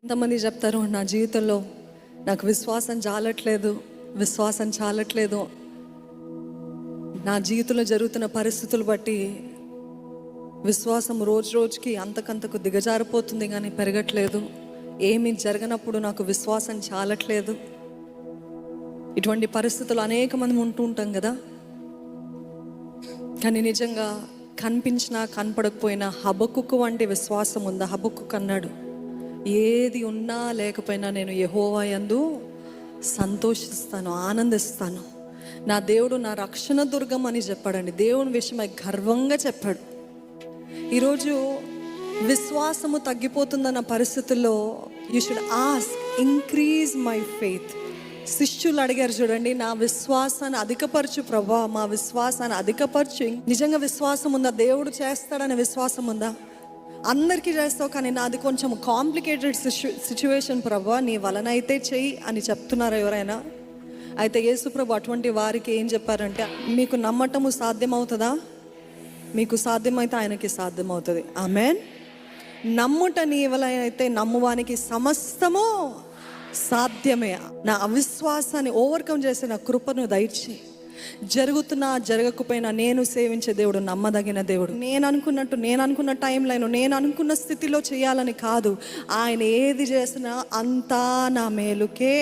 ఎంతమంది చెప్తారు, నా జీవితంలో నాకు విశ్వాసం చాలట్లేదు, నా జీవితంలో జరుగుతున్న పరిస్థితులు బట్టి విశ్వాసం రోజు రోజుకి అంతకంతకు దిగజారిపోతుంది కానీ పెరగట్లేదు. ఏమీ జరగనప్పుడు నాకు విశ్వాసం చాలట్లేదు. ఇటువంటి పరిస్థితులు అనేక మంది ఉంటూ ఉంటాం కదా. కానీ నిజంగా కనిపించినా కనపడకపోయినా హబక్కుకు వంటి విశ్వాసం ఉందా? హబక్కుకు అన్నాడు, ఏది ఉన్నా లేకపోయినా నేను యెహోవా యందు సంతోషిస్తాను, ఆనందిస్తాను. నా దేవుడు నా రక్షణ దుర్గం అని చెప్పాడండి. దేవుని విషయమై గర్వంగా చెప్పాడు. ఈరోజు విశ్వాసము తగ్గిపోతుందన్న పరిస్థితుల్లో you should ask, increase my faith. శిష్యులు అడిగారు చూడండి, నా విశ్వాసాన్ని అధికపరచు ప్రభా, మా విశ్వాసాన్ని అధికపరచు. నిజంగా విశ్వాసం ఉందా? దేవుడు చేస్తాడనే విశ్వాసం ఉందా? అందరికీ చేస్తావు, కానీ నాది కొంచెం కాంప్లికేటెడ్ సిచ్యువేషన్ ప్రభా, నీ వలన అయితే చెయ్యి అని చెప్తున్నారు ఎవరైనా? అయితే యేసు ప్రభు అటువంటి వారికి ఏం చెప్పారంటే, మీకు నమ్మటము సాధ్యమవుతుందా? మీకు సాధ్యమైతే ఆయనకి సాధ్యమవుతుంది. ఆమేన్. నమ్ముట నీ వలన అయితే నమ్మువానికి సమస్తము సాధ్యమే. నా అవిశ్వాసాన్ని ఓవర్కమ్ చేసే నా కృపను దయచేయి. జరుగుతున్నా జరగకపోయినా నేను సేవించే దేవుడు నమ్మదగిన దేవుడు. నేను అనుకున్న టైం లైన్, నేను అనుకున్న స్థితిలో చేయాలని కాదు, ఆయన ఏది చేసినా అంతా నా మేలుకే.